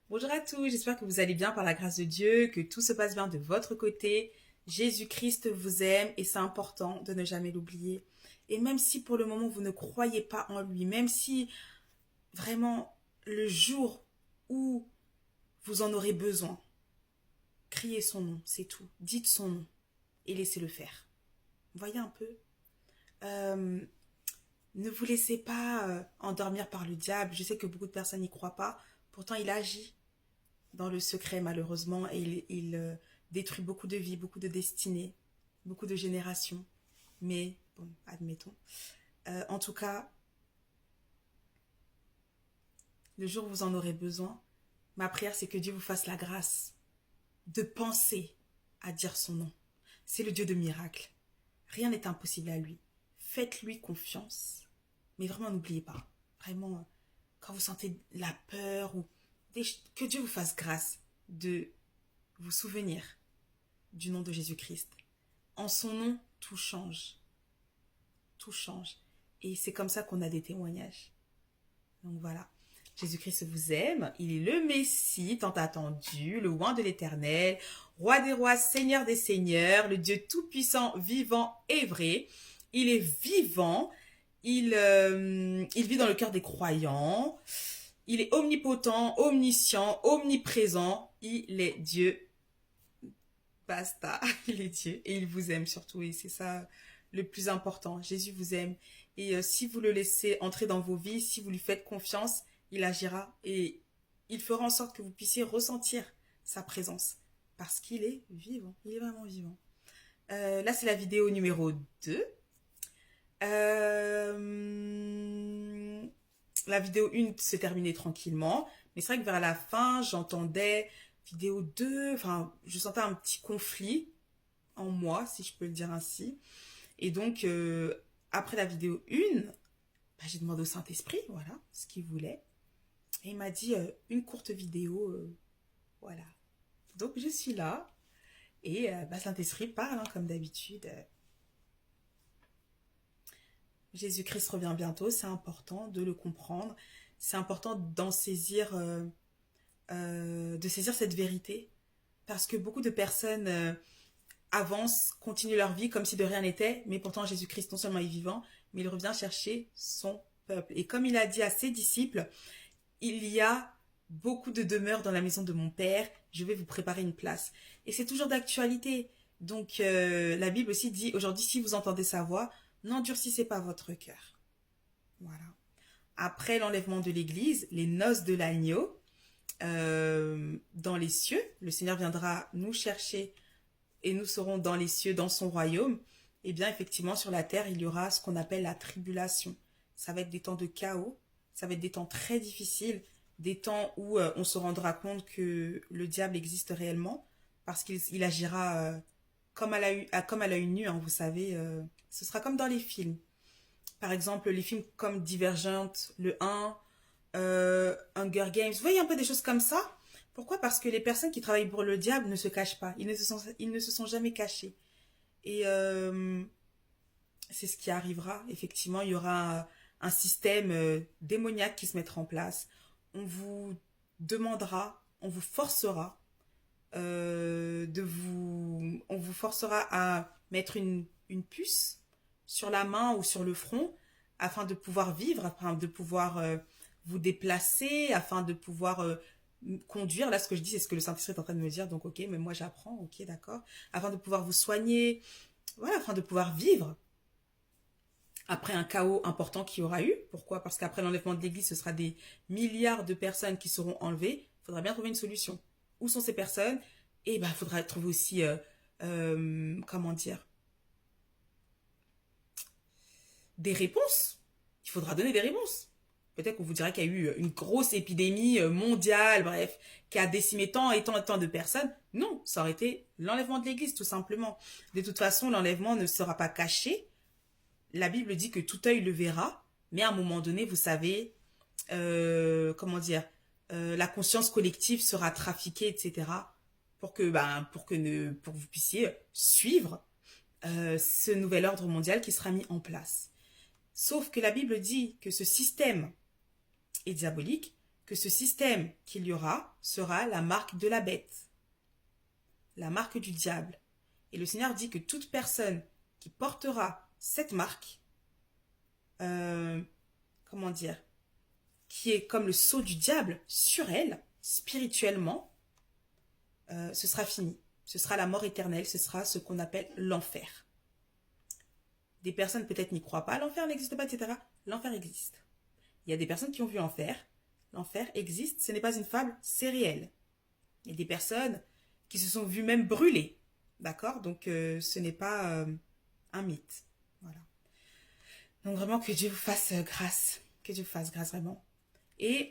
Bonjour à tous, j'espère que vous allez bien par la grâce de Dieu, que tout se passe bien de votre côté. Jésus-Christ vous aime et c'est important de ne jamais l'oublier. Et même si pour le moment vous ne croyez pas en lui, même si vraiment le jour où vous en aurez besoin, criez son nom, c'est tout. Dites son nom et laissez-le faire. Voyez un peu. Euh, Ne vous laissez pas endormir par le diable. Je sais que beaucoup de personnes n'y croient pas. Pourtant, il agit dans le secret malheureusement et il détruit beaucoup de vies, beaucoup de destinées, beaucoup de générations. Mais bon, admettons. En tout cas, le jour où vous en aurez besoin, ma prière c'est que Dieu vous fasse la grâce de penser à dire son nom. C'est le Dieu de miracles. Rien n'est impossible à lui. Faites-lui confiance. Mais vraiment, n'oubliez pas. Vraiment, quand vous sentez la peur ou que Dieu vous fasse grâce de vous souvenir du nom de Jésus-Christ. En son nom, tout change. Tout change. Et c'est comme ça qu'on a des témoignages. Donc voilà. Jésus-Christ vous aime. Il est le Messie tant attendu, le oint de l'Éternel, roi des rois, seigneur des seigneurs, le Dieu tout-puissant, vivant et vrai. Il est vivant. Il vit dans le cœur des croyants. Il est omnipotent, omniscient, omniprésent. Il est Dieu. Basta, il est Dieu et il vous aime surtout et c'est ça le plus important. Jésus vous aime et si vous le laissez entrer dans vos vies, si vous lui faites confiance, il agira et il fera en sorte que vous puissiez ressentir sa présence parce qu'il est vivant, il est vraiment vivant. Là, c'est la vidéo numéro 2. La vidéo 1 s'est terminée tranquillement, mais c'est vrai que vers la fin, j'entendais vidéo 2, enfin, je sentais un petit conflit en moi, si je peux le dire ainsi. Et donc, après la vidéo 1, bah, j'ai demandé au Saint-Esprit, voilà, ce qu'il voulait. Et il m'a dit une courte vidéo, voilà. Donc, je suis là. Et bah, Saint-Esprit parle, hein, comme d'habitude. Jésus-Christ revient bientôt, c'est important de le comprendre. C'est important d'en saisir, de saisir cette vérité. Parce que beaucoup de personnes avancent, continuent leur vie comme si de rien n'était, mais pourtant Jésus-Christ non seulement est vivant, mais il revient chercher son peuple. Et comme il a dit à ses disciples, il y a beaucoup de demeures dans la maison de mon Père, je vais vous préparer une place. Et c'est toujours d'actualité. Donc la Bible aussi dit, aujourd'hui si vous entendez sa voix, n'endurcissez pas votre cœur. Voilà. Après l'enlèvement de l'Église, les noces de l'agneau, dans les cieux, le Seigneur viendra nous chercher et nous serons dans les cieux, dans son royaume. Et bien effectivement, sur la terre, il y aura ce qu'on appelle la tribulation. Ça va être des temps de chaos, ça va être des temps très difficiles, des temps où on se rendra compte que le diable existe réellement, parce qu'il agira comme à l'œil nu, hein, vous savez. Ce sera comme dans les films. Par exemple, les films comme Divergent, le 1, Hunger Games, vous voyez un peu des choses comme ça. Pourquoi? Parce que les personnes qui travaillent pour le diable ne se cachent pas. Ils ne se sont jamais cachés. Et c'est ce qui arrivera. Effectivement, il y aura un système démoniaque qui se mettra en place. On vous demandera, on vous forcera on vous forcera à mettre une puce sur la main ou sur le front afin de pouvoir vivre, afin de pouvoir vous déplacer, afin de pouvoir conduire. Là, ce que je dis, c'est ce que le Saint-Esprit est en train de me dire. Donc, ok, mais moi, j'apprends. Ok, d'accord. Afin de pouvoir vous soigner. Voilà, afin de pouvoir vivre après un chaos important qu'il y aura eu. Pourquoi? Parce qu'après l'enlèvement de l'Église, ce sera des milliards de personnes qui seront enlevées. Il faudra bien trouver une solution. Où sont ces personnes? Et ben, il faudra trouver aussi, comment dire, des réponses. Il faudra donner des réponses. Peut-être qu'on vous dira qu'il y a eu une grosse épidémie mondiale, bref, qui a décimé tant et tant et tant de personnes. Non, ça aurait été l'enlèvement de l'Église, tout simplement. De toute façon, l'enlèvement ne sera pas caché. La Bible dit que tout œil le verra, mais à un moment donné, vous savez, comment dire, la conscience collective sera trafiquée, etc. Pour que vous puissiez suivre ce nouvel ordre mondial qui sera mis en place. Sauf que la Bible dit que ce système est diabolique, que ce système qu'il y aura sera la marque de la bête, la marque du diable. Et le Seigneur dit que toute personne qui portera cette marque, comment dire, qui est comme le sceau du diable sur elle, spirituellement, ce sera fini. Ce sera la mort éternelle, ce sera ce qu'on appelle l'enfer. Des personnes peut-être n'y croient pas, l'enfer n'existe pas, etc. L'enfer existe. Il y a des personnes qui ont vu l'enfer. L'enfer existe, ce n'est pas une fable, c'est réel. Il y a des personnes qui se sont vues même brûler. D'accord? Donc ce n'est pas un mythe. Voilà. Donc vraiment que Dieu vous fasse grâce. Que Dieu vous fasse grâce vraiment. Et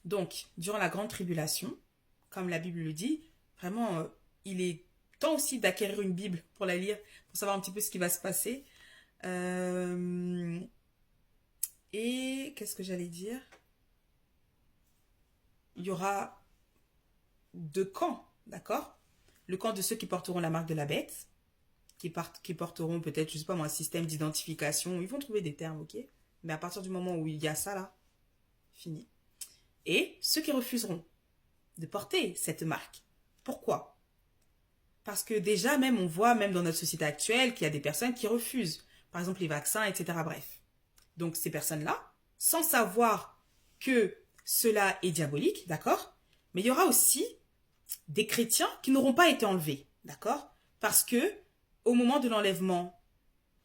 donc, durant la grande tribulation, comme la Bible le dit, vraiment, il est temps aussi d'acquérir une Bible pour la lire, pour savoir un petit peu ce qui va se passer. Et qu'est-ce que j'allais dire? Il y aura deux camps, d'accord? Le camp de ceux qui porteront la marque de la bête, qui porteront peut-être, je sais pas moi, un système d'identification. Ils vont trouver des termes, ok? Mais à partir du moment où il y a ça là, fini. Et ceux qui refuseront de porter cette marque. Pourquoi? Parce que déjà, même on voit, même dans notre société actuelle, qu'il y a des personnes qui refusent. Par exemple, les vaccins, etc. Bref. Donc, ces personnes-là, sans savoir que cela est diabolique, d'accord? Mais il y aura aussi des chrétiens qui n'auront pas été enlevés, d'accord? Parce que, au moment de l'enlèvement,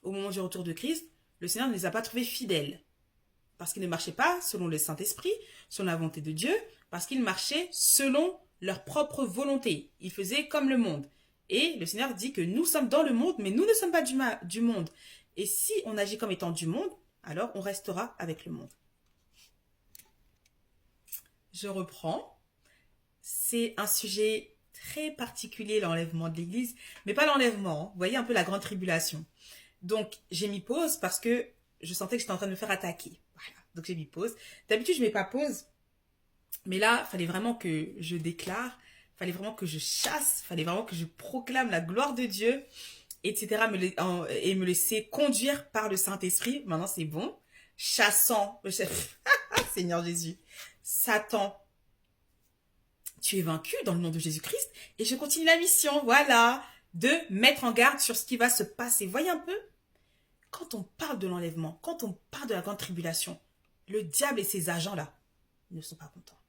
au moment du retour de Christ, le Seigneur ne les a pas trouvés fidèles. Parce qu'ils ne marchaient pas selon le Saint-Esprit, selon la volonté de Dieu, parce qu'ils marchaient selon leur propre volonté. Ils faisaient comme le monde. Et le Seigneur dit que nous sommes dans le monde, mais nous ne sommes pas du monde. Et si on agit comme étant du monde, alors on restera avec le monde. Je reprends. C'est un sujet très particulier, l'enlèvement de l'Église, mais pas l'enlèvement. Vous voyez un peu la grande tribulation. Donc, j'ai mis pause parce que je sentais que j'étais en train de me faire attaquer. Voilà, donc j'ai mis pause. D'habitude, je ne mets pas pause. Mais là, il fallait vraiment que je déclare, il fallait vraiment que je chasse, il fallait vraiment que je proclame la gloire de Dieu, etc. Et me laisser conduire par le Saint-Esprit. Maintenant, c'est bon. Chassant, Seigneur Jésus, Satan, tu es vaincu dans le nom de Jésus-Christ. Et je continue la mission, voilà, de mettre en garde sur ce qui va se passer. Voyez un peu, quand on parle de l'enlèvement, quand on parle de la grande tribulation, le diable et ses agents-là ne sont pas contents.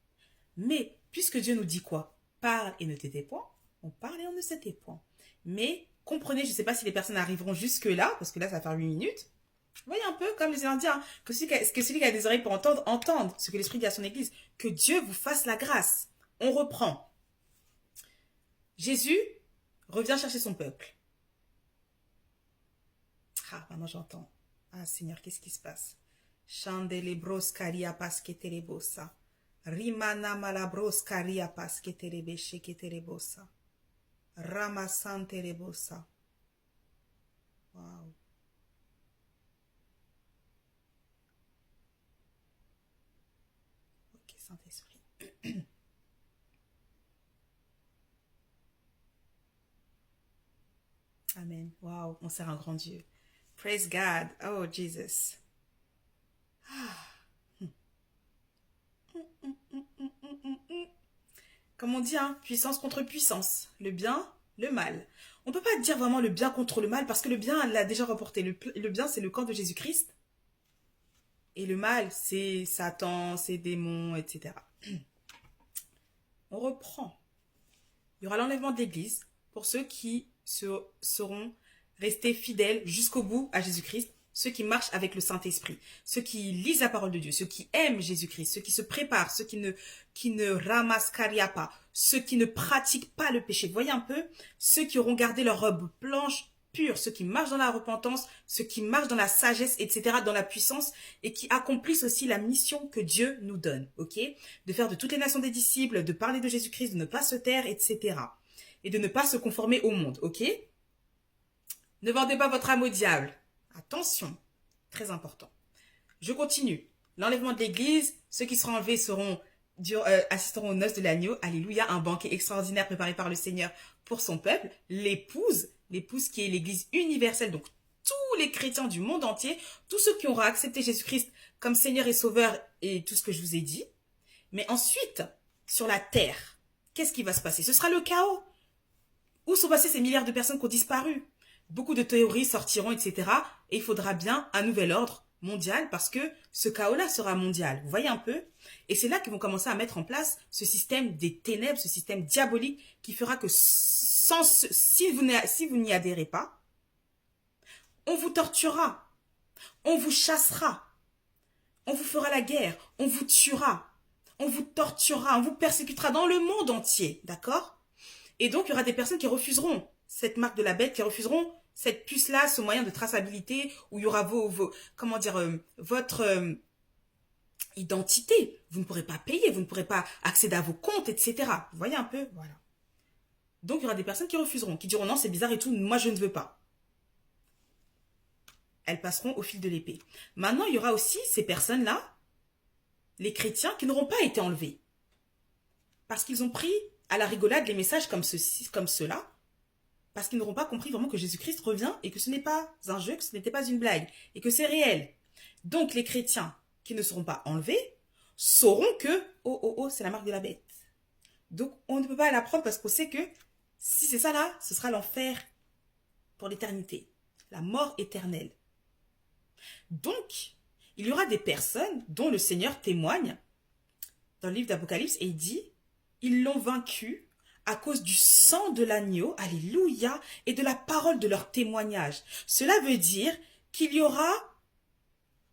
Mais, puisque Dieu nous dit quoi? Parle et ne t'étais point. On parle et on ne s'était point. Mais, comprenez, je ne sais pas si les personnes arriveront jusque-là, parce que là, ça va faire 8 minutes. Vous voyez un peu, comme les Seigneur dit, hein, que celui qui a des oreilles pour entendre, entende ce que l'Esprit dit à son Église. Que Dieu vous fasse la grâce. On reprend. Jésus revient chercher son peuple. Ah, maintenant j'entends. Ah, Seigneur, qu'est-ce qui se passe? Chandelebros caria pasqueterebosa. Rimana malabros caria pasqueterebeshe keterebosa. Ramasanterebosa. Wow. Ok, Saint-Esprit. Amen. Wow, on sert un grand Dieu. Praise God. Oh, Jesus. Comme on dit, hein, puissance contre puissance. Le bien, le mal. On ne peut pas dire vraiment le bien contre le mal parce que le bien, elle l'a déjà reporté. Le bien, c'est le camp de Jésus-Christ. Et le mal, c'est Satan, ses démons, etc. On reprend. Il y aura l'enlèvement de l'Église pour ceux qui seront restés fidèles jusqu'au bout à Jésus-Christ, ceux qui marchent avec le Saint-Esprit, ceux qui lisent la parole de Dieu, ceux qui aiment Jésus-Christ, ceux qui se préparent, ceux qui ne ramascaria pas, ceux qui ne pratiquent pas le péché. Vous voyez un peu? Ceux qui auront gardé leur robe blanche, pure, ceux qui marchent dans la repentance, ceux qui marchent dans la sagesse, etc., dans la puissance, et qui accomplissent aussi la mission que Dieu nous donne, ok? De faire de toutes les nations des disciples, de parler de Jésus-Christ, de ne pas se taire, etc. Et de ne pas se conformer au monde, ok? Ne vendez pas votre âme au diable. Attention, très important. Je continue. L'enlèvement de l'Église, ceux qui seront enlevés assisteront aux noces de l'agneau. Alléluia, un banquet extraordinaire préparé par le Seigneur pour son peuple. L'épouse qui est l'Église universelle, donc tous les chrétiens du monde entier, tous ceux qui auront accepté Jésus-Christ comme Seigneur et Sauveur et tout ce que je vous ai dit. Mais ensuite, sur la terre, qu'est-ce qui va se passer? Ce sera le chaos. Où sont passés ces milliards de personnes qui ont disparu? Beaucoup de théories sortiront, etc. Et il faudra bien un nouvel ordre mondial parce que ce chaos-là sera mondial. Vous voyez un peu? Et c'est là qu'ils vont commencer à mettre en place ce système des ténèbres, ce système diabolique qui fera que si vous n'y adhérez pas, on vous torturera, on vous chassera, on vous fera la guerre, on vous tuera, on vous torturera, on vous persécutera dans le monde entier, d'accord? Et donc, il y aura des personnes qui refuseront cette marque de la bête, qui refuseront cette puce-là, ce moyen de traçabilité, où il y aura comment dire, votre identité. Vous ne pourrez pas payer, vous ne pourrez pas accéder à vos comptes, etc. Vous voyez un peu? Voilà. Donc, il y aura des personnes qui refuseront, qui diront non, c'est bizarre et tout, moi je ne veux pas. Elles passeront au fil de l'épée. Maintenant, il y aura aussi ces personnes-là, les chrétiens, qui n'auront pas été enlevés. Parce qu'ils ont pris à la rigolade les messages comme ceci, comme cela, parce qu'ils n'auront pas compris vraiment que Jésus-Christ revient et que ce n'est pas un jeu, que ce n'était pas une blague, et que c'est réel. Donc les chrétiens qui ne seront pas enlevés sauront que, c'est la marque de la bête. Donc on ne peut pas l'apprendre parce qu'on sait que si c'est ça là, ce sera l'enfer pour l'éternité, la mort éternelle. Donc, il y aura des personnes dont le Seigneur témoigne dans le livre d'Apocalypse et il dit, ils l'ont vaincu à cause du sang de l'agneau, alléluia, et de la parole de leur témoignage. Cela veut dire qu'il y aura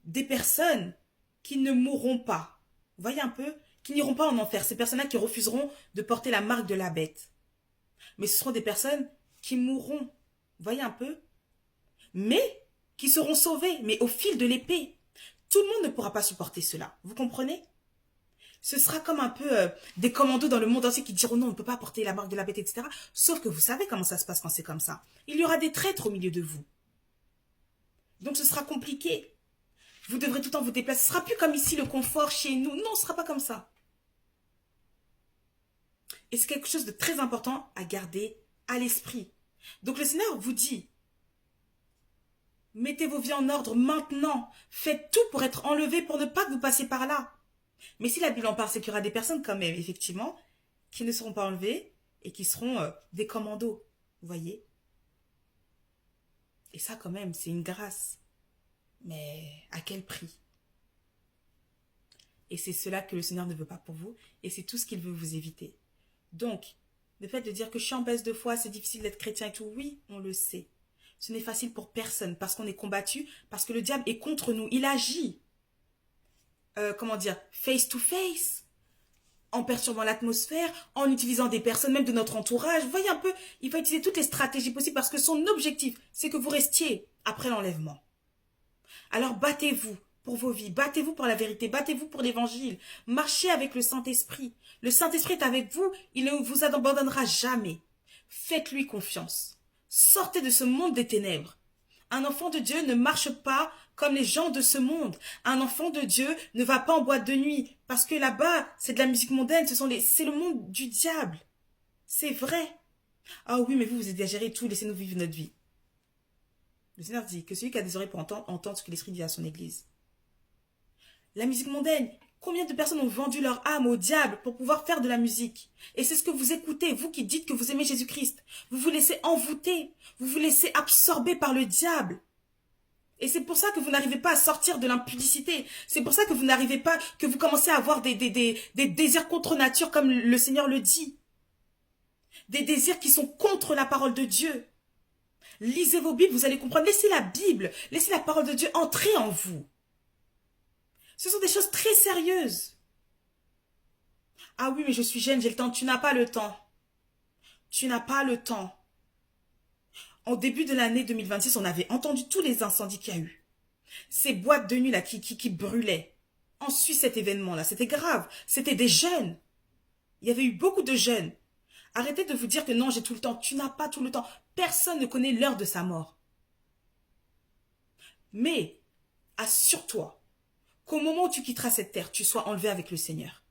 des personnes qui ne mourront pas. Vous voyez un peu? Qui n'iront pas en enfer. Ces personnes-là qui refuseront de porter la marque de la bête. Mais ce seront des personnes qui mourront. Vous voyez un peu? Mais qui seront sauvées, mais au fil de l'épée. Tout le monde ne pourra pas supporter cela. Vous comprenez? Ce sera comme un peu des commandos dans le monde entier qui diront non, on ne peut pas porter la marque de la bête, etc. Sauf que vous savez comment ça se passe quand c'est comme ça. Il y aura des traîtres au milieu de vous. Donc ce sera compliqué. Vous devrez tout le temps vous déplacer. Ce ne sera plus comme ici le confort chez nous. Non, ce ne sera pas comme ça. Et c'est quelque chose de très important à garder à l'esprit. Donc le Seigneur vous dit, mettez vos vies en ordre maintenant. Faites tout pour être enlevé, pour ne pas que vous passiez par là. Mais si la Bible en parle, c'est qu'il y aura des personnes quand même, effectivement, qui ne seront pas enlevées et qui seront des commandos. Vous voyez? Et ça, quand même, c'est une grâce. Mais à quel prix? Et c'est cela que le Seigneur ne veut pas pour vous. Et c'est tout ce qu'il veut vous éviter. Donc, le fait de dire que je suis en baisse de foi, c'est difficile d'être chrétien et tout, oui, on le sait. Ce n'est facile pour personne parce qu'on est combattu, parce que le diable est contre nous. Il agit. Comment dire, face to face, en perturbant l'atmosphère, en utilisant des personnes, même de notre entourage. Vous voyez un peu, il va utiliser toutes les stratégies possibles parce que son objectif, c'est que vous restiez après l'enlèvement. Alors battez-vous pour vos vies, battez-vous pour la vérité, battez-vous pour l'évangile, marchez avec le Saint-Esprit. Le Saint-Esprit est avec vous, il ne vous abandonnera jamais. Faites-lui confiance. Sortez de ce monde des ténèbres. Un enfant de Dieu ne marche pas comme les gens de ce monde. Un enfant de Dieu ne va pas en boîte de nuit. Parce que là-bas, c'est de la musique mondaine. C'est le monde du diable. C'est vrai. Ah oui, mais vous exagérez tout. Laissez-nous vivre notre vie. Le Seigneur dit que celui qui a des oreilles pour entendre ce que l'Esprit dit à son Église. La musique mondaine. Combien de personnes ont vendu leur âme au diable pour pouvoir faire de la musique? Et c'est ce que vous écoutez, vous qui dites que vous aimez Jésus-Christ. Vous vous laissez envoûter. Vous vous laissez absorber par le diable. Et c'est pour ça que vous n'arrivez pas à sortir de l'impudicité. C'est pour ça que vous n'arrivez pas, que vous commencez à avoir des désirs contre nature, comme le Seigneur le dit. Des désirs qui sont contre la parole de Dieu. Lisez vos Bibles, vous allez comprendre. Laissez la Bible, laissez la parole de Dieu entrer en vous. Ce sont des choses très sérieuses. Ah oui, mais je suis jeune, j'ai le temps. Tu n'as pas le temps. Tu n'as pas le temps. En début de l'année 2026, on avait entendu tous les incendies qu'il y a eu. Ces boîtes de nuit là qui brûlaient. Ensuite, cet événement-là, c'était grave. C'était des jeunes. Il y avait eu beaucoup de jeunes. Arrêtez de vous dire que non, j'ai tout le temps. Tu n'as pas tout le temps. Personne ne connaît l'heure de sa mort. Mais, assure-toi qu'au moment où tu quitteras cette terre, tu sois enlevé avec le Seigneur.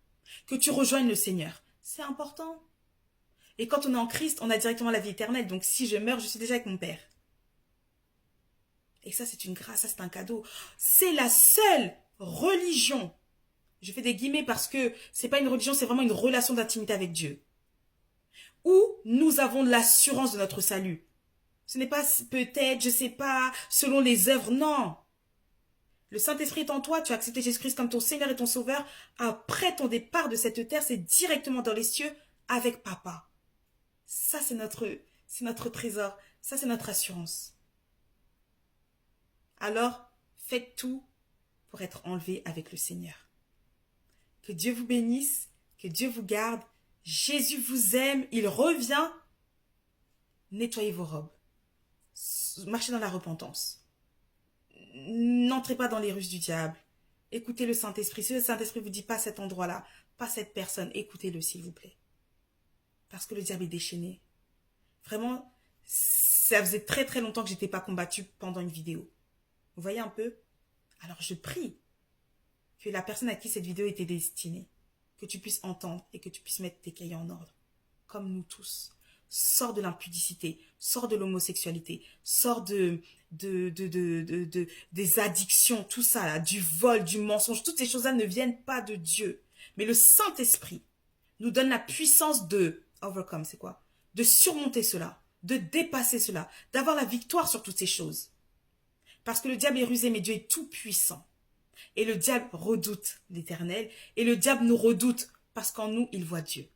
Que tu rejoignes le Seigneur. C'est important. Et quand on est en Christ, on a directement la vie éternelle. Donc si je meurs, je suis déjà avec mon Père. Et ça, c'est une grâce, ça, c'est un cadeau. C'est la seule religion, je fais des guillemets parce que c'est pas une religion, c'est vraiment une relation d'intimité avec Dieu, où nous avons l'assurance de notre salut. Ce n'est pas peut-être, je sais pas, selon les œuvres, non. Le Saint-Esprit est en toi, tu as accepté Jésus-Christ comme ton Seigneur et ton Sauveur. Après ton départ de cette terre, c'est directement dans les cieux avec Papa. Ça, c'est notre trésor. Ça, c'est notre assurance. Alors, faites tout pour être enlevé avec le Seigneur. Que Dieu vous bénisse, que Dieu vous garde. Jésus vous aime, il revient. Nettoyez vos robes. Marchez dans la repentance. N'entrez pas dans les ruses du diable. Écoutez le Saint-Esprit. Si le Saint-Esprit vous dit pas cet endroit-là, pas cette personne, écoutez-le s'il vous plaît. Parce que le diable est déchaîné. Vraiment, ça faisait très très longtemps que je n'étais pas combattue pendant une vidéo. Vous voyez un peu? Alors je prie que la personne à qui cette vidéo était destinée, que tu puisses entendre et que tu puisses mettre tes cahiers en ordre. Comme nous tous. Sors de l'impudicité, sors de l'homosexualité, sors des addictions, tout ça, là, du vol, du mensonge. Toutes ces choses-là ne viennent pas de Dieu. Mais le Saint-Esprit nous donne la puissance de overcome, c'est quoi? De surmonter cela, de dépasser cela, d'avoir la victoire sur toutes ces choses. Parce que le diable est rusé, mais Dieu est tout puissant. Et le diable redoute l'Éternel, et le diable nous redoute parce qu'en nous, il voit Dieu.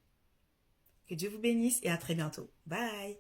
Que Dieu vous bénisse et à très bientôt. Bye!